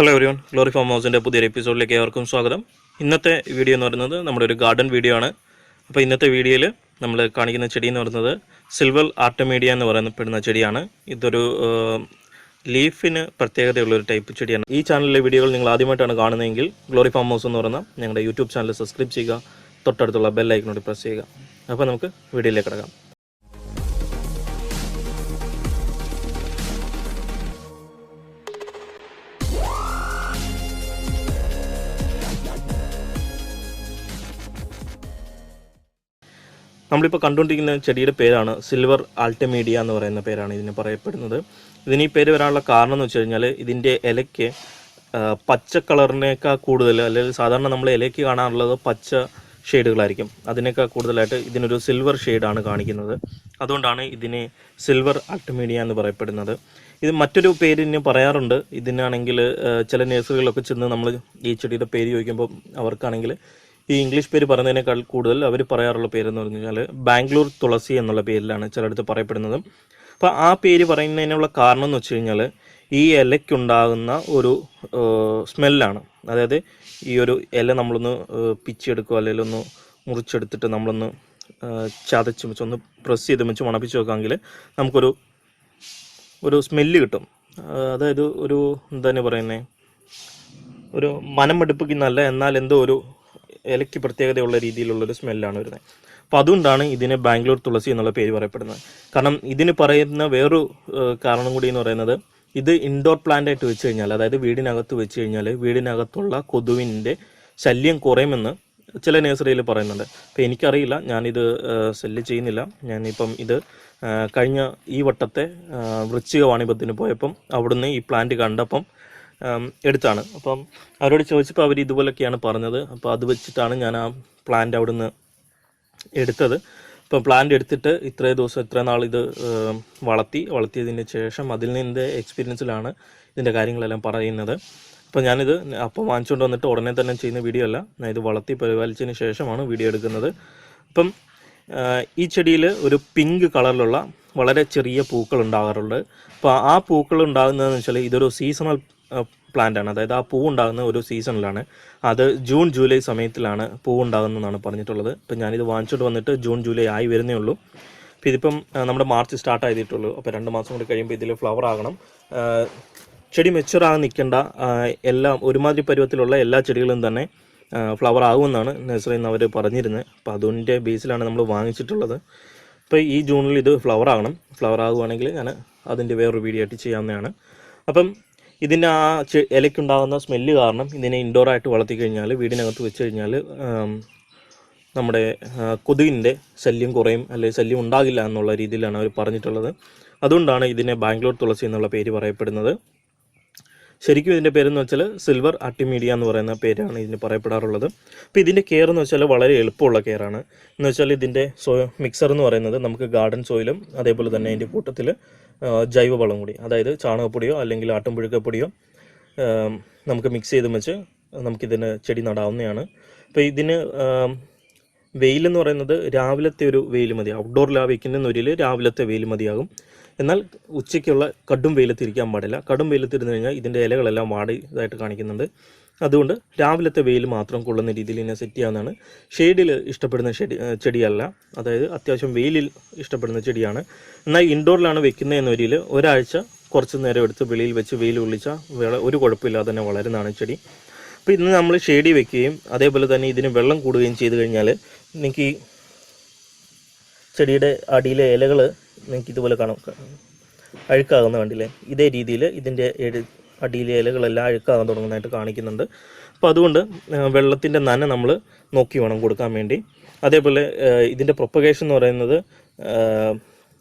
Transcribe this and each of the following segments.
Hello everyone, glory farm ഹൗസിൻ്റെ പുതിയൊരു എപ്പിസോഡിലേക്ക് ഏവർക്കും സ്വാഗതം. ഇന്നത്തെ വീഡിയോ എന്ന് പറയുന്നത് നമ്മുടെ ഒരു ഗാർഡൻ വീഡിയോ ആണ്. അപ്പോൾ ഇന്നത്തെ വീഡിയോയിൽ നമ്മൾ കാണിക്കുന്ന ചെടി എന്ന് പറയുന്നത് സിൽവർ ആർട്ടമീഡിയ എന്ന് പറയപ്പെടുന്ന ചെടിയാണ്. ഇതൊരു ലീഫിന് പ്രത്യേകതയുള്ളൊരു ടൈപ്പ് ചെടിയാണ്. ഈ ചാനലിലെ വീഡിയോകൾ നിങ്ങൾ ആദ്യമായിട്ടാണ് കാണുന്നതെങ്കിൽ ഗ്ലോറി ഫാം ഹൗസ് എന്ന് പറയുന്ന ഞങ്ങളുടെ യൂട്യൂബ് ചാനൽ സബ്സ്ക്രൈബ് ചെയ്യുക, തൊട്ടടുത്തുള്ള ബെൽ ഐക്കണോട് പ്രസ് ചെയ്യുക. അപ്പോൾ നമുക്ക് വീഡിയോയിലേക്ക് കിടക്കാം. നമ്മളിപ്പോൾ കണ്ടുകൊണ്ടിരിക്കുന്ന ചെടിയുടെ പേരാണ് സിൽവർ ആൾട്ടമീഡിയ എന്ന് പറയുന്ന പേരാണ് ഇതിന് പറയപ്പെടുന്നത്. ഇതിന് ഈ പേര് വരാനുള്ള കാരണം എന്ന് വെച്ച് കഴിഞ്ഞാൽ ഇതിൻ്റെ ഇലയ്ക്ക് പച്ച കളറിനേക്കാൾ കൂടുതൽ, അല്ലെങ്കിൽ സാധാരണ നമ്മൾ ഇലയ്ക്ക് കാണാറുള്ളത് പച്ച ഷെയ്ഡുകളായിരിക്കും, അതിനേക്കാൾ കൂടുതലായിട്ട് ഇതിനൊരു സിൽവർ ഷെയ്ഡാണ് കാണിക്കുന്നത്. അതുകൊണ്ടാണ് ഇതിനെ സിൽവർ ആൾട്ടമീഡിയ എന്ന് പറയപ്പെടുന്നത്. ഇത് മറ്റൊരു പേരിന് പറയാറുണ്ട്. ഇതിനാണെങ്കിൽ ചില നഴ്സറികളിലൊക്കെ ചെന്ന് നമ്മൾ ഈ ചെടിയുടെ പേര് ചോദിക്കുമ്പോൾ അവർക്കാണെങ്കിൽ ഈ ഇംഗ്ലീഷ് പേര് പറയുന്നതിനേക്കാൾ കൂടുതൽ അവർ പറയാറുള്ള പേരെന്ന് പറഞ്ഞു കഴിഞ്ഞാൽ ബാംഗ്ലൂർ തുളസി എന്നുള്ള പേരിലാണ് ചിലയിടത്ത് പറയപ്പെടുന്നത്. അപ്പോൾ ആ പേര് പറയുന്നതിനുള്ള കാരണം എന്ന് വെച്ച് കഴിഞ്ഞാൽ ഈ ഇലയ്ക്കുണ്ടാകുന്ന ഒരു സ്മെല്ലാണ്. അതായത് ഈ ഒരു ഇല നമ്മളൊന്ന് പിച്ചെടുക്കുക, അല്ലെങ്കിൽ ഒന്ന് മുറിച്ചെടുത്തിട്ട് നമ്മളൊന്ന് ചതച്ച് വെച്ച് ഒന്ന് പ്രസ് ചെയ്ത് വെച്ച് മണപ്പിച്ച് വെക്കാമെങ്കിൽ നമുക്കൊരു സ്മെല്ല് കിട്ടും. അതായത് ഒരു എന്താണ് പറയുന്നത്, ഒരു മനം എടുപ്പിക്കുന്നല്ല, എന്നാൽ എന്തോ ഒരു ഇലയ്ക്ക് പ്രത്യേകതയുള്ള രീതിയിലുള്ളൊരു സ്മെല്ലാണ് വരുന്നത്. അപ്പോൾ അതുകൊണ്ടാണ് ഇതിന് ബാംഗ്ലൂർ തുളസി എന്നുള്ള പേര് പറയപ്പെടുന്നത്. കാരണം ഇതിന് പറയുന്ന വേറൊരു കാരണം കൂടി എന്ന് പറയുന്നത്, ഇത് ഇൻഡോർ പ്ലാന്റ് ആയിട്ട് വെച്ച് കഴിഞ്ഞാൽ, അതായത് വീടിനകത്ത് വെച്ച് കഴിഞ്ഞാൽ വീടിനകത്തുള്ള കൊതുവിൻ്റെ ശല്യം കുറയുമെന്ന് ചില നഴ്സറിയിൽ പറയുന്നുണ്ട്. അപ്പോൾ എനിക്കറിയില്ല, ഞാനിത് സെല്ല് ചെയ്യുന്നില്ല. ഞാനിപ്പം ഇത് കഴിഞ്ഞ ഈ വട്ടത്തെ വൃശ്ചിക വാണിഭത്തിന് പോയപ്പം അവിടുന്ന് ഈ പ്ലാന്റ് കണ്ടപ്പം എടുത്താണ്. അപ്പം അവരോട് ചോദിച്ചപ്പോൾ അവർ ഇതുപോലൊക്കെയാണ് പറഞ്ഞത്. അപ്പോൾ അത് വെച്ചിട്ടാണ് ഞാൻ ആ പ്ലാന്റ് അവിടുന്ന് എടുത്തത്. അപ്പം പ്ലാന്റ് എടുത്തിട്ട് ഇത്ര നാൾ ഇത് വളർത്തിയതിന് ശേഷം അതിൽ നിൻ്റെ എക്സ്പീരിയൻസിലാണ് ഇതിൻ്റെ കാര്യങ്ങളെല്ലാം പറയുന്നത്. അപ്പോൾ ഞാനിത് അപ്പം വാങ്ങിച്ചുകൊണ്ട് വന്നിട്ട് ഉടനെ തന്നെ ചെയ്യുന്ന വീഡിയോ അല്ല, ഞാൻ ഇത് വളർത്തി പരിപാലിച്ചതിന് ശേഷമാണ് വീഡിയോ എടുക്കുന്നത്. അപ്പം ഈ ചെടിയിൽ ഒരു പിങ്ക് കളറിലുള്ള വളരെ ചെറിയ പൂക്കൾ ഉണ്ടാകാറുണ്ട്. അപ്പോൾ ആ പൂക്കൾ ഉണ്ടാകുന്നതെന്ന് വെച്ചാൽ ഇതൊരു സീസണൽ പ്ലാന്റ് ആണ്. അതായത് ആ പൂ ഉണ്ടാകുന്ന ഒരു സീസണിലാണ്. അത് ജൂൺ ജൂലൈ സമയത്തിലാണ് പൂ ഉണ്ടാകുന്നതെന്നാണ് പറഞ്ഞിട്ടുള്ളത്. ഇപ്പം ഞാനിത് വാങ്ങിച്ചോണ്ട് വന്നിട്ട് ജൂൺ ജൂലൈ ആയി വരുന്നേ ഉള്ളൂ. അപ്പോൾ ഇതിപ്പം നമ്മുടെ മാർച്ച് സ്റ്റാർട്ട് ആയിട്ടുള്ളൂ. അപ്പോൾ 2 മാസം കൂടി കഴിയുമ്പോൾ ഇതിൽ ഫ്ലവർ ആകണം. ചെടി മെച്ചുറാകാൻ നിൽക്കേണ്ട, എല്ലാം ഒരുമാതിരി പരുവത്തിലുള്ള എല്ലാ ചെടികളും തന്നെ ഫ്ലവർ ആകുമെന്നാണ് നഴ്സറിയിൽ നിന്ന് അവർ പറഞ്ഞിരുന്നത്. അപ്പോൾ അതിൻ്റെ ബേസിലാണ് നമ്മൾ വാങ്ങിച്ചിട്ടുള്ളത്. അപ്പോൾ ഈ ജൂണിൽ ഇത് ഫ്ലവർ ആകണം. ഫ്ലവർ ആകുകയാണെങ്കിൽ ഞാൻ അതിൻ്റെ വേറൊരു വീഡിയോ ആയിട്ട് ചെയ്യാവുന്നതാണ്. അപ്പം ഇതിൻ്റെ ആ ഇലയ്ക്കുണ്ടാകുന്ന സ്മെല്ല് കാരണം ഇതിനെ ഇൻഡോറായിട്ട് വളർത്തിക്കഴിഞ്ഞാൽ, വീടിനകത്ത് വെച്ച് കഴിഞ്ഞാൽ നമ്മുടെ കൊതുകിൻ്റെ ശല്യം കുറയും, അല്ലെങ്കിൽ ശല്യം ഉണ്ടാകില്ല എന്നുള്ള രീതിയിലാണ് അവർ പറഞ്ഞിട്ടുള്ളത്. അതുകൊണ്ടാണ് ഇതിനെ ബാംഗ്ലൂർ തുളസി എന്നുള്ള പേര് പറയപ്പെടുന്നത്. ശരിക്കും ഇതിൻ്റെ പേരെന്ന് വെച്ചാൽ സിൽവർ ആർട്ടമീഡിയ എന്ന് പറയുന്ന പേരാണ് ഇതിന് പറയപ്പെടാറുള്ളത്. അപ്പോൾ ഇതിൻ്റെ കെയർ എന്ന് വെച്ചാൽ വളരെ എളുപ്പമുള്ള കെയറാണ്. എന്ന് വെച്ചാൽ ഇതിൻ്റെ മിക്സർ എന്ന് പറയുന്നത് നമുക്ക് ഗാർഡൻ സോയിലും അതേപോലെ തന്നെ അതിൻ്റെ കൂട്ടത്തിൽ ജൈവവളം കൂടി, അതായത് ചാണകപ്പൊടിയോ അല്ലെങ്കിൽ ആട്ടുംപുഴുക്കപ്പൊടിയോ നമുക്ക് മിക്സ് ചെയ്ത് വെച്ച് നമുക്കിതിന് ചെടി നടാവുന്നതാണ്. അപ്പോൾ ഇതിന് വെയിലെന്ന് പറയുന്നത് രാവിലത്തെ ഒരു വെയിൽ മതി. ഔട്ട്ഡോറിലാണ് വയ്ക്കുന്ന ഒരു രാവിലത്തെ വെയിൽ മതിയാകും. എന്നാൽ ഉച്ചയ്ക്കുള്ള കടും വെയിലത്തിരിക്കാൻ പാടില്ല. കടും വെയിലത്തിരുന്ന് കഴിഞ്ഞാൽ ഇതിൻ്റെ ഇലകളെല്ലാം വാടിയതായിട്ട് കാണിക്കുന്നുണ്ട്. അതുകൊണ്ട് രാവിലത്തെ വെയിൽ മാത്രം കൊള്ളുന്ന രീതിയിൽ ഇതിനെ സെറ്റ് ചെയ്യാവുന്നതാണ്. ഷെയ്ഡിൽ ഇഷ്ടപ്പെടുന്ന ചെടിയല്ല, അതായത് അത്യാവശ്യം വെയിലിൽ ഇഷ്ടപ്പെടുന്ന ചെടിയാണ്. എന്നാൽ ഇൻഡോറിലാണ് വെക്കുന്നതെന്ന വരിയിൽ ഒരാഴ്ച കുറച്ച് നേരം എടുത്ത് വെളിയിൽ വെച്ച് വെയിൽ കൊള്ളിച്ചാൽ ഒരു കുഴപ്പമില്ലാതെ തന്നെ വളരുന്നതാണ് ചെടി. അപ്പോൾ ഇന്ന് നമ്മൾ ഷെയ്ഡിൽ വെക്കുകയും അതേപോലെ തന്നെ ഇതിന് വെള്ളം കൂടുകയും ചെയ്ത് കഴിഞ്ഞാൽ നിങ്ങൾക്ക് ഈ ചെടിയുടെ അടിയിലെ ഇലകൾ നിങ്ങൾക്ക് ഇതുപോലെ കാണാം, അഴുക്കാകുന്ന കണ്ടില്ലേ. ഇതേ രീതിയിൽ ഇതിൻ്റെ അടിയിലെ ഇലകളെല്ലാം അഴുക്കാകാൻ തുടങ്ങുന്നതായിട്ട് കാണിക്കുന്നുണ്ട്. അപ്പോൾ അതുകൊണ്ട് വെള്ളത്തിൻ്റെ നന നമ്മൾ നോക്കി വേണം കൊടുക്കാൻ വേണ്ടി. അതേപോലെ ഇതിൻ്റെ പ്രൊപ്പഗേഷൻ എന്ന് പറയുന്നത്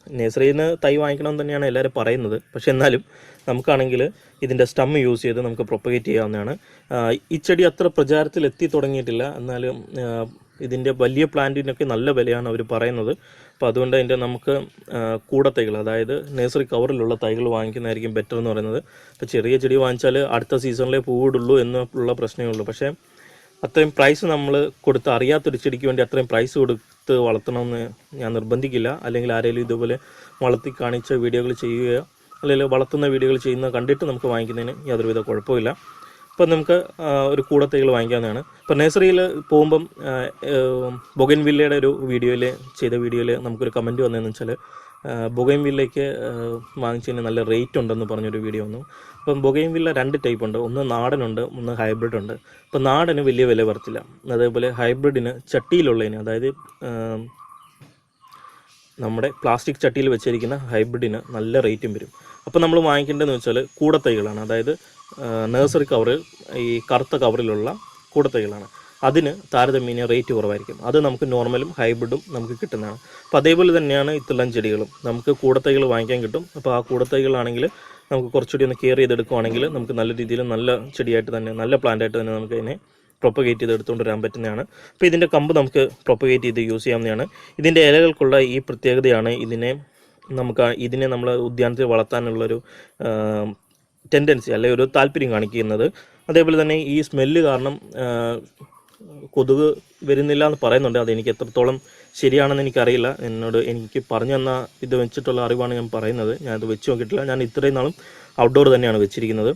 നഴ്സറിയിൽ നിന്ന് തൈ വാങ്ങിക്കണമെന്ന് തന്നെയാണ് എല്ലാവരും പറയുന്നത്. പക്ഷെ എന്നാലും നമുക്കാണെങ്കിൽ ഇതിൻ്റെ സ്റ്റം യൂസ് ചെയ്ത് നമുക്ക് പ്രൊപ്പഗേറ്റ് ചെയ്യാവുന്നതാണ്. ഈ ചെടി അത്ര പ്രചാരത്തിൽ എത്തി തുടങ്ങിയിട്ടില്ല, എന്നാലും ഇതിൻ്റെ വലിയ പ്ലാന്റിനൊക്കെ നല്ല വിലയാണ് അവർ പറയുന്നത്. അപ്പോൾ അതുകൊണ്ട് അതിൻ്റെ നമുക്ക് കൂടത്തൈകൾ, അതായത് നഴ്സറി കവറിലുള്ള തൈകൾ വാങ്ങിക്കുന്നതായിരിക്കും ബെറ്റർ എന്ന് പറയുന്നത്. അപ്പോൾ ചെറിയ ചെടി വാങ്ങിച്ചാൽ അടുത്ത സീസണിലേ പൂവിടുള്ളൂ എന്നുള്ള പ്രശ്നമേ ഉള്ളൂ. പക്ഷേ അത്രയും പ്രൈസ് നമ്മൾ കൊടുത്ത്, അറിയാത്തൊരു ചെടിക്ക് വേണ്ടി അത്രയും പ്രൈസ് കൊടുത്ത് വളർത്തണമെന്ന് ഞാൻ നിർബന്ധിക്കില്ല. അല്ലെങ്കിൽ ആരെങ്കിലും ഇതുപോലെ വളർത്തി കാണിച്ച വീഡിയോകൾ ചെയ്യുകയോ അല്ലെങ്കിൽ വളർത്തുന്ന വീഡിയോകൾ ചെയ്യുന്നത് കണ്ടിട്ട് നമുക്ക് വാങ്ങിക്കുന്നതിന് യാതൊരുവിധ കുഴപ്പമില്ല. അപ്പോൾ നമുക്ക് ഒരു കൂടത്തൈകൾ വാങ്ങിക്കാവുന്നതാണ്. ഇപ്പോൾ നഴ്സറിയിൽ പോകുമ്പം ബൊഗൻവില്ലയുടെ ഒരു ചെയ്ത വീഡിയോയിൽ നമുക്കൊരു കമൻറ്റ് വന്നതെന്ന് വെച്ചാൽ ബൊഗൻവില്ലയ്ക്ക് വാങ്ങിച്ചതിന് നല്ല റേറ്റ് ഉണ്ടെന്ന് പറഞ്ഞൊരു വീഡിയോ വന്നു. അപ്പം ബൊഗൻവില്ല 2 ടൈപ്പ് ഉണ്ട്, ഒന്ന് നാടനുണ്ട്, ഒന്ന് ഹൈബ്രിഡ് ഉണ്ട്. അപ്പോൾ നാടന് വലിയ വില വരത്തില്ല, അതേപോലെ ഹൈബ്രിഡിന് ചട്ടിയിലുള്ളതിന്, അതായത് നമ്മുടെ പ്ലാസ്റ്റിക് ചട്ടിയിൽ വെച്ചിരിക്കുന്ന ഹൈബ്രിഡിന് നല്ല റേറ്റും വരും. അപ്പോൾ നമ്മൾ വാങ്ങിക്കേണ്ടതെന്ന് വെച്ചാൽ കൂടത്തൈകളാണ്, അതായത് നഴ്സറി കവറിൽ ഈ കറുത്ത കവറിലുള്ള കൂടത്തൈകളാണ്. അതിന് താരതമ്യേന റേറ്റ് കുറവായിരിക്കും. അത് നമുക്ക് നോർമലും ഹൈബ്രിഡും നമുക്ക് കിട്ടുന്നതാണ്. അപ്പോൾ അതേപോലെ തന്നെയാണ് ഇത്തരം ചെടികളും നമുക്ക് കൂടത്തൈകൾ വാങ്ങിക്കാൻ കിട്ടും. അപ്പോൾ ആ കൂടത്തൈകളാണെങ്കിൽ നമുക്ക് കുറച്ചുകൂടി ഒന്ന് കെയർ ചെയ്തെടുക്കുവാണെങ്കിൽ നമുക്ക് നല്ല രീതിയിൽ നല്ല ചെടിയായിട്ട് തന്നെ, നല്ല പ്ലാന്റായിട്ട് തന്നെ നമുക്ക് അതിനെ പ്രൊപ്പഗേറ്റ് ചെയ്ത് എടുത്തുകൊണ്ട് വരാൻ പറ്റുന്നതാണ്. അപ്പോൾ ഇതിൻ്റെ കമ്പ് നമുക്ക് പ്രൊപ്പഗേറ്റ് ചെയ്ത് യൂസ് ചെയ്യാവുന്നതാണ്. ഇതിൻ്റെ ഇലകൾക്കുള്ള ഈ പ്രത്യേകതയാണ് ഇതിനെ നമ്മൾ ഉദ്യാനത്തിൽ വളർത്താനുള്ളൊരു ടെൻഡൻസി അല്ലെങ്കിൽ ഒരു താല്പര്യം കാണിക്കുന്നത്. അതേപോലെ തന്നെ ഈ സ്മെല്ല് കാരണം കൊതുക് വരുന്നില്ല എന്ന് പറയുന്നുണ്ട്. അതെനിക്ക് എത്രത്തോളം ശരിയാണെന്ന് എനിക്കറിയില്ല. എനിക്ക് പറഞ്ഞു തന്ന ഇത് വെച്ചിട്ടുള്ള അറിവാണ് ഞാൻ പറയുന്നത്. ഞാനത് വെച്ച് നോക്കിയിട്ടില്ല. ഞാൻ ഇത്രയും നാളും ഔട്ട്ഡോർ തന്നെയാണ് വെച്ചിരിക്കുന്നത്.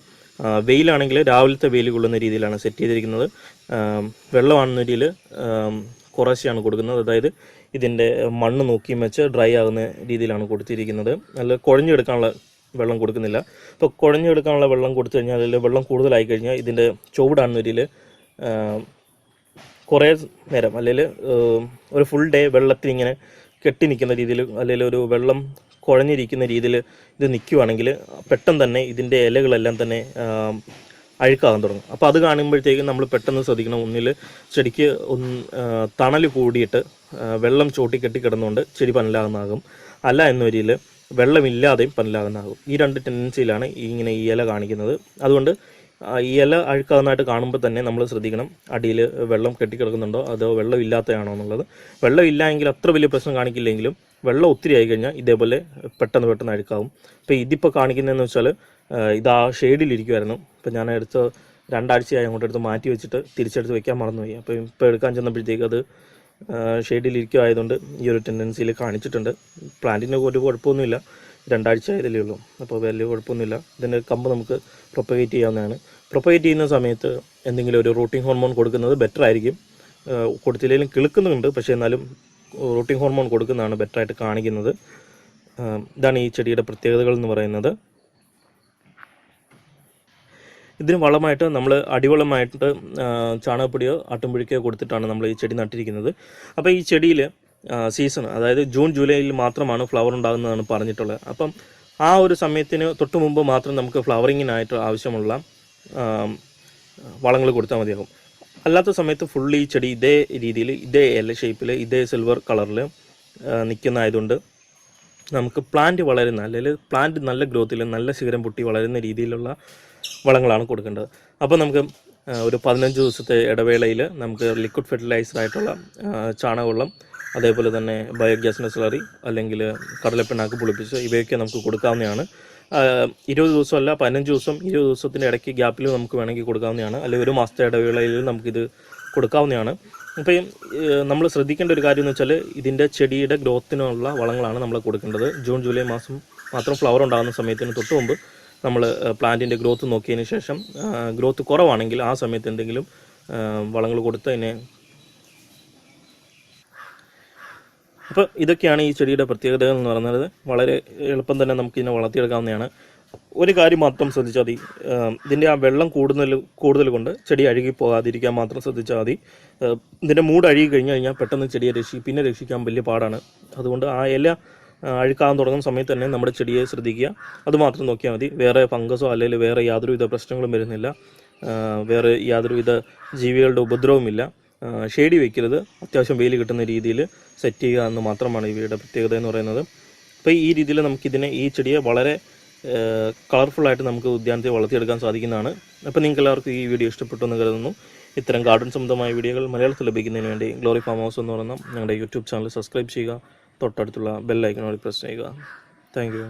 വെയിലാണെങ്കിൽ രാവിലത്തെ വെയിൽ കൊള്ളുന്ന രീതിയിലാണ് സെറ്റ് ചെയ്തിരിക്കുന്നത്. വെള്ളമാണെന്ന രീതിയിൽ കുറേശ്ശെയാണ് കൊടുക്കുന്നത്, അതായത് ഇതിൻ്റെ മണ്ണ് നോക്കിയും വെച്ച് ഡ്രൈ ആകുന്ന രീതിയിലാണ് കൊടുത്തിരിക്കുന്നത്. നല്ല കുഴഞ്ഞെടുക്കാനുള്ള വെള്ളം കൊടുക്കുന്നില്ല. ഇപ്പോൾ കുഴഞ്ഞെടുക്കാനുള്ള വെള്ളം കൊടുത്തു കഴിഞ്ഞാൽ, അതിൽ വെള്ളം കൂടുതലായി കഴിഞ്ഞാൽ ഇതിൻ്റെ ചുവടാണെന്ന രീതിയിൽ കുറേ നേരം അല്ലെങ്കിൽ ഒരു ഫുൾ ഡേ വെള്ളത്തിൽ ഇങ്ങനെ കെട്ടി നിൽക്കുന്ന രീതിയിൽ, അല്ലെങ്കിൽ ഒരു വെള്ളം കുഴഞ്ഞിരിക്കുന്ന രീതിയിൽ ഇത് നിൽക്കുകയാണെങ്കിൽ പെട്ടെന്ന് തന്നെ ഇതിൻ്റെ ഇലകളെല്ലാം തന്നെ അഴുക്കാകാൻ തുടങ്ങും. അപ്പോൾ അത് കാണുമ്പോഴത്തേക്കും നമ്മൾ പെട്ടെന്ന് ശ്രദ്ധിക്കണം. ഒന്നിൽ ചെടിക്ക് തണൽ കൂടിയിട്ട് വെള്ളം ചോട്ടി കെട്ടി കിടന്നുകൊണ്ട് ചെടി പന്നലാകുന്നതാകും, അല്ല എന്നൊരിയിൽ വെള്ളമില്ലാതെയും പന്നലാകുന്നതാകും. ഈ 2 ടെൻഡൻസിയിലാണ് ഇങ്ങനെ ഈ ഇല കാണിക്കുന്നത്. അതുകൊണ്ട് ഈ ഇല അഴുക്കാകുന്നതായിട്ട് കാണുമ്പോൾ തന്നെ നമ്മൾ ശ്രദ്ധിക്കണം, അടിയിൽ വെള്ളം കെട്ടിക്കിടക്കുന്നുണ്ടോ അതോ വെള്ളം ഇല്ലാത്തതാണോ എന്നുള്ളത്. വെള്ളം ഇല്ല എങ്കിൽ അത്ര വലിയ പ്രശ്നം കാണിക്കില്ലെങ്കിലും വെള്ളം ഒത്തിരി ആയി കഴിഞ്ഞാൽ ഇതേപോലെ പെട്ടെന്ന് അഴുക്കാവും. അപ്പോൾ ഇതിപ്പോൾ കാണിക്കുന്നതെന്ന് വെച്ചാൽ ഇതാ ഷെയ്ഡിലിരിക്കുമായിരുന്നു. ഇപ്പോൾ ഞാൻ 2 ആഴ്ചയായി അങ്ങോട്ട് എടുത്ത് മാറ്റി വെച്ചിട്ട് തിരിച്ചെടുത്ത് വെക്കാൻ മറന്നുപോയി. അപ്പോൾ ഇപ്പോൾ എടുക്കാൻ ചെന്നപ്പോഴത്തേക്ക് അത് ഷെയ്ഡിലിരിക്കുമായതുകൊണ്ട് ഈ ഒരു ടെൻഡൻസിയിൽ കാണിച്ചിട്ടുണ്ട്. പ്ലാന്റിന് ഒരു കുഴപ്പമൊന്നുമില്ല, 2 ആഴ്ച ആയതല്ലേ ഉള്ളൂ, അപ്പോൾ വലിയ കുഴപ്പമൊന്നുമില്ല. ഇതിൻ്റെ കമ്പ് നമുക്ക് പ്രൊപ്പഗേറ്റ് ചെയ്യാവുന്നതാണ്. പ്രൊപ്പഗേറ്റ് ചെയ്യുന്ന സമയത്ത് എന്തെങ്കിലും ഒരു റൂട്ടിംഗ് ഹോർമോൺ കൊടുക്കുന്നത് ബെറ്റർ ആയിരിക്കും. കൊടുത്തില്ലെങ്കിലും കിളുക്കുന്നുണ്ട്, പക്ഷേ എന്നാലും റൂട്ടിംഗ് ഹോർമോൺ കൊടുക്കുന്നതാണ് ബെറ്ററായിട്ട് കാണിക്കുന്നത്. ഇതാണ് ഈ ചെടിയുടെ പ്രത്യേകതകൾ എന്ന് പറയുന്നത്. ഇതിന് വളമായിട്ട് നമ്മൾ അടിവളമായിട്ട് ചാണകപ്പൊടിയോ ആട്ടുംപുഴിക്കോ കൊടുത്തിട്ടാണ് നമ്മൾ ഈ ചെടി നട്ടിരിക്കുന്നത്. അപ്പോൾ ഈ ചെടിയിൽ സീസൺ, അതായത് ജൂൺ ജൂലൈയിൽ മാത്രമാണ് ഫ്ലവർ ഉണ്ടാകുന്നതാണ് പറഞ്ഞിട്ടുള്ളത്. അപ്പം ആ ഒരു സമയത്തിന് തൊട്ട് മുമ്പ് മാത്രം നമുക്ക് ഫ്ലവറിങ്ങിനായിട്ട് ആവശ്യമുള്ള വളങ്ങൾ കൊടുത്താൽ മതിയാകും. അല്ലാത്ത സമയത്ത് ഫുള്ളി ഈ ചെടി ഇതേ രീതിയിൽ, ഇതേ എൽ ഷേപ്പിൽ, ഇതേ സിൽവർ കളറിൽ നിൽക്കുന്നതായതുകൊണ്ട് നമുക്ക് പ്ലാന്റ് വളരുന്ന, അല്ലെങ്കിൽ പ്ലാന്റ് നല്ല ഗ്രോത്തിൽ നല്ല ശിഖരം പൊട്ടി വളരുന്ന രീതിയിലുള്ള വളങ്ങളാണ് കൊടുക്കേണ്ടത്. അപ്പോൾ നമുക്ക് ഒരു 15 ദിവസത്തെ ഇടവേളയിൽ നമുക്ക് ലിക്വിഡ് ഫെർട്ടിലൈസറായിട്ടുള്ള ചാണകവെള്ളം, അതേപോലെ തന്നെ ബയോഗ്യാസിൻ്റെ സ്ലറി അല്ലെങ്കിൽ കടലപ്പിണ്ണാക്ക് പുളിപ്പിച്ച് ഇവയൊക്കെ നമുക്ക് കൊടുക്കാവുന്നതാണ്. 20 ദിവസമല്ല, 15 ദിവസം 20 ദിവസത്തിൻ്റെ ഇടയ്ക്ക് ഗ്യാപ്പിൽ നമുക്ക് വേണമെങ്കിൽ കൊടുക്കാവുന്നതാണ്. അല്ലെങ്കിൽ 1 മാസത്തെ ഇടവേളയിൽ നമുക്കിത് കൊടുക്കാവുന്നതാണ്. അപ്പോൾ നമ്മൾ ശ്രദ്ധിക്കേണ്ട ഒരു കാര്യം എന്ന് വെച്ചാൽ ഇതിൻ്റെ ചെടിയുടെ ഗ്രോത്തിനുള്ള വളങ്ങളാണ് നമ്മൾ കൊടുക്കേണ്ടത്. ജൂൺ ജൂലൈ മാസം മാത്രം ഫ്ലവർ ഉണ്ടാകുന്ന സമയത്തിന് തൊട്ട് മുമ്പ് നമ്മൾ പ്ലാന്റിൻ്റെ ഗ്രോത്ത് നോക്കിയതിന് ശേഷം ഗ്രോത്ത് കുറവാണെങ്കിൽ ആ സമയത്ത് എന്തെങ്കിലും വളങ്ങൾ കൊടുത്ത് അതിനെ. അപ്പോൾ ഇതൊക്കെയാണ് ഈ ചെടിയുടെ പ്രത്യേകതകൾ എന്ന് പറയുന്നത്. വളരെ എളുപ്പം തന്നെ നമുക്കിതിനെ വളർത്തിയെടുക്കാവുന്നതാണ്. ഒരു കാര്യം മാത്രം ശ്രദ്ധിച്ചാൽ മതി, ഇതിൻ്റെ ആ വെള്ളം കൂടുതൽ കൊണ്ട് ചെടി അഴുകി പോകാതിരിക്കാൻ മാത്രം ശ്രദ്ധിച്ചാൽ മതി. ഇതിൻ്റെ മൂട് അഴുകി കഴിഞ്ഞാൽ പെട്ടെന്ന് ചെടിയെ രക്ഷിക്കാൻ വലിയ പാടാണ്. അതുകൊണ്ട് ആ ഇല അഴുക്കാൻ തുടങ്ങുന്ന സമയത്ത് തന്നെ നമ്മുടെ ചെടിയെ ശ്രദ്ധിക്കുക, അതുമാത്രം നോക്കിയാൽ മതി. വേറെ ഫംഗസോ അല്ലെങ്കിൽ വേറെ യാതൊരുവിധ പ്രശ്നങ്ങളും വരുന്നില്ല, വേറെ യാതൊരുവിധ ജീവികളുടെ ഉപദ്രവമില്ല. ഷെയ്ഡി വയ്ക്കരുത്, അത്യാവശ്യം വെയിൽ കിട്ടുന്ന രീതിയിൽ സെറ്റ് ചെയ്യുക എന്ന് മാത്രമാണ് ഇവയുടെ പ്രത്യേകത എന്ന് പറയുന്നത്. അപ്പോൾ ഈ രീതിയിൽ ഈ ചെടിയെ വളരെ കളർഫുള്ളായിട്ട് നമുക്ക് ഉദ്യാനത്തിൽ വളർത്തിയെടുക്കാൻ സാധിക്കുന്നതാണ്. അപ്പോൾ നിങ്ങൾക്ക് എല്ലാവർക്കും ഈ വീഡിയോ ഇഷ്ടപ്പെട്ടു എന്ന് കരുതുന്നു. ഇത്തരം ഗാർഡൻ സംബന്ധമായ വീഡിയോകൾ മലയാളത്തിൽ ലഭിക്കുന്നതിന് വേണ്ടി ഗ്ലോറി ഫാം ഹൗസ് എന്ന് പറയുന്ന ഞങ്ങളുടെ യൂട്യൂബ് ചാനൽ സബ്സ്ക്രൈബ് ചെയ്യുക, തൊട്ടടുത്തുള്ള ബെൽ ഐക്കൺ പ്രസ് ചെയ്യുക. Thank you.